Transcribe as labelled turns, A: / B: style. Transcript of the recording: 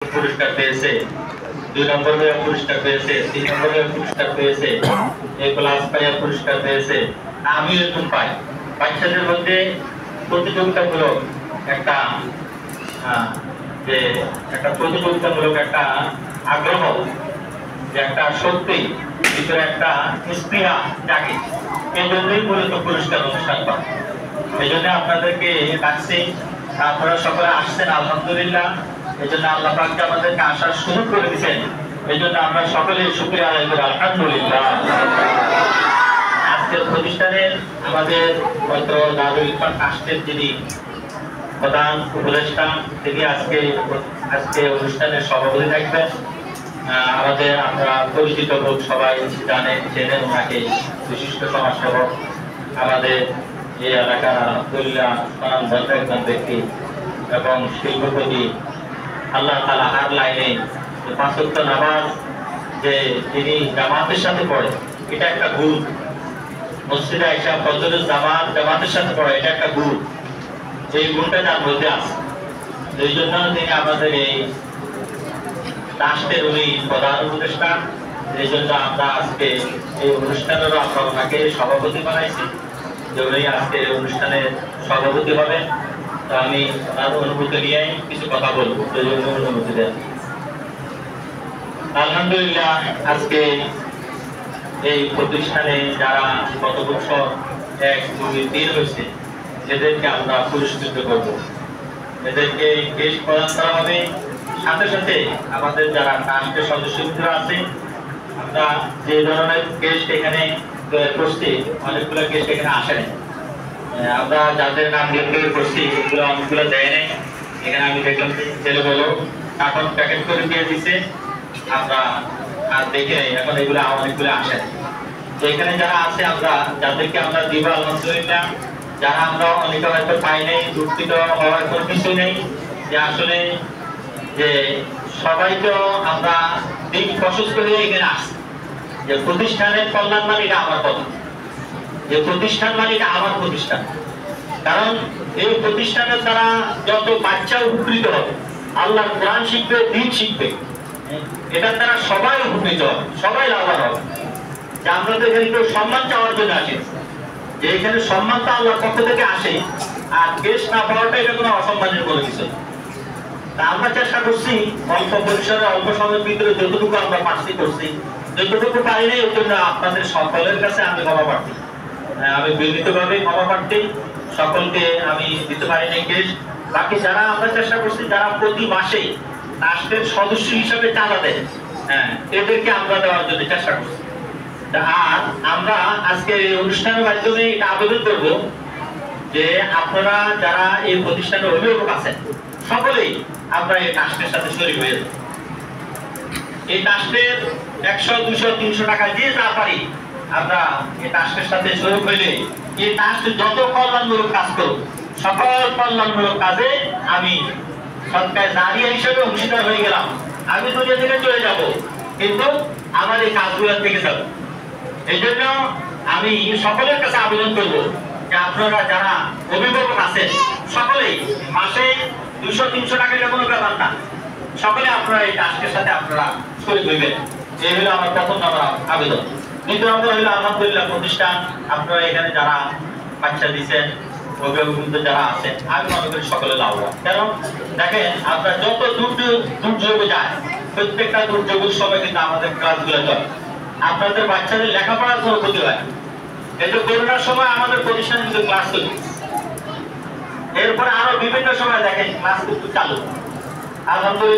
A: পুরস্কার পেয়েছে, 2 নম্বর হয়ে পুরস্কার পেয়েছে, 3 নম্বর হয়ে পুরস্কার পেয়েছে, এ ক্লাস পাইয়া পুরস্কার পেয়েছে। আমি এরকম পাই। বাচ্চাদের মধ্যে প্রতিযোগিতামূলক একটা যে একটা প্রতিযোগিতামূলক একটা আগ্রহ, যে একটা শক্তি, ভিতরে একটা স্পৃহা জাগে। এই জন্যই মূলত পুরস্কার অনুষ্ঠান পায়। এই জন্য আপনাদেরকে ডাকছি, আপনারা সকলে আসছেন আলহামদুলিল্লাহ। এই জন্য আল্লাহ পাক আমাদেরকে আসার সুযোগ করে দিয়েছেন। এই জন্য আমরা সকলে শুকরিয়া আদায় করি আলহামদুলিল্লাহ। আজকের প্রতিষ্ঠানের আমাদের পত্র দারুল ইরফান ট্রাস্টের যিনি প্রধান উপদেষ্টা, তিনি আজকে অনুষ্ঠানের সভাপতি থাকবেন। আমাদের আমরা পরিচিত লোক, সবাই চেনেন ওনাকে, বিশিষ্ট সমাজসেবক, আমাদের এই এলাকার আলহামদুলিল্লাহ সুনামধন্য একজন ব্যক্তি এবং শিল্পপতি। আল্লাহ তাআলা হার লাইনে পাঁচ ওয়াক্ত নামাজ যে তিনি জামাতের সাথে পড়ে, এটা একটা গুণ। মসজিদে আয়েশা ফজরের জামাতের সাথে পড়ে, এটা একটা গুণ। এই গুণটা তার মধ্যে আছে। এই জন্য তিনি আমাদের এই রাষ্ট্রের উনি প্রধান উপদেষ্টা। এই জন্য আমরা আজকে এই অনুষ্ঠানেরও আমরা ওনাকে সভাপতি বানাইছি, যে উনি আজকে এই অনুষ্ঠানের সভাপতি হবেন। তো আমি ওনার অনুমতি নিয়ে কিছু কথা বলবো, সেই জন্য অনুমতি দেন। আলহামদুলিল্লাহ, আজকে এই প্রতিষ্ঠানে যারা গত বছর 1, 2, 3 হয়েছে, এদেরকে আমরা পুরস্কৃত করব। এদেরকে গেস্ট প্রদান করা হবে। সাথে সাথে আমাদের যারা ট্রাস্টের সদস্যরা আছে, আমরা যে ধরনের গেস্ট এখানে করছি, অনেকগুলো গেস্ট এখানে আসে নাই। আমরা যাদের নাম লিখে করছি এগুলো অনেকগুলো দেয় নাই। এখানে আমি দেখলাম ছেলে বলো কার্টন প্যাকেট করে দিয়ে দিচ্ছে, আমরা আর দেখে নেই। এখন এগুলো অনেকগুলো আসে। তো এখানে যারা আছে, আমরা যাদেরকে আমরা দিব আলহামদুলিল্লাহ। যারা আমরা অনেকে হয়তো পাই নাই, দুঃখিত হওয়ার কোনো কিছু নেই। যে আসলে যে সবাইকে আমরা দিক প্রশস্ত হয়ে এখানে আসছি, যে প্রতিষ্ঠানের কল্যাণ মানে এটা আমার কথা, যে প্রতিষ্ঠান মানে এটা আমার প্রতিষ্ঠান। কারণ এই প্রতিষ্ঠানের দ্বারা যত বাচ্চা উপকৃত হবে, আল্লাহর কোরআন শিখবে, দিন শিখবে, এটার দ্বারা সবাই উপকৃত হবে, সবাই লাভবান হবে। যে আমরা তো এখানে কেউ সম্মান চাওয়ার জন্য আসি, যে এখানে সম্মানটা আল্লাহর পক্ষ থেকে আসে। আর কেস না পাওয়াটা এটা কোনো অসম্মানের কোনো কিছু। তা আমরা চেষ্টা করছি অল্প পরিসরে, অল্প সময়ের ভিতরে যতটুকু আমরা পারছি করছি। যতটুকু পারি নাই, ওই জন্য আপনাদের সকলের কাছে আমি ক্ষমা প্রার্থী। আমি বিনীতভাবে ক্ষমা প্রার্থী। সকলকে আমি দিতে পারি নাই কেস। বাকি যারা আমরা চেষ্টা করছি, যারা প্রতি মাসে রাষ্ট্রের সদস্য হিসাবে চাঁদা দেয়, এদেরকে আমরা দেওয়ার জন্য চেষ্টা করছি। আর আমরা আজকে এই অনুষ্ঠানের মাধ্যমে এটা আবেদন করব যে আপনারা যারা এই প্রতিষ্ঠানের অভিভাবক আছেন, সকলেই আমরা এই ট্রাস্টের সাথে শরীক হয়ে যাব। এই ট্রাস্টের 100, 200, 300 টাকা দিয়ে যা পারি আমরা এই ট্রাস্টের সাথে শরীক হইলে এই ট্রাস্ট যত কল্যাণমূলক কাজ করুক, সকল কল্যাণমূলক কাজে আমি সরকার জারিয়া হিসেবে অংশীদার হয়ে গেলাম। আমি দুনিয়া থেকে চলে যাব, কিন্তু আমার এই কাজগুলো থেকে যাবে। এই জন্য আমি সকলের কাছে আবেদন করব যে আপনারা যারা অভিভাবক আছেন, সকলেই মাসে 200, 300 টাকা কোনো ব্যাপার না, সকলে আপনারা এই ট্রাস্টের সাথে আপনারা শরীক হইবেন। এই হলো আমার প্রথম নম্বর আবেদন। দ্বিতীয় নম্বর হলো আলহামদুলিল্লাহ প্রতিষ্ঠান, আপনারা এখানে যারা বাচ্চা দিচ্ছেন, অভিভাবক যারা আছেন, আমি মনে করি সকলে লাভবান। কারণ দেখেন, আপনার যত দুর্যোগ যায়, প্রত্যেকটা দুর্যোগের সময় কিন্তু আমাদের ক্লাসগুলো চলে। আপনাদের বাচ্চাদের লেখাপড়ার কোনো ক্ষতি হয়। এই যে করোনার সময় আমাদের প্রতিষ্ঠান কিন্তু ক্লাস চলছে, এরপরে আরো বিভিন্ন সময় দেখেন ক্লাস কিন্তু চালু। আলহামদুলিল্লাহ।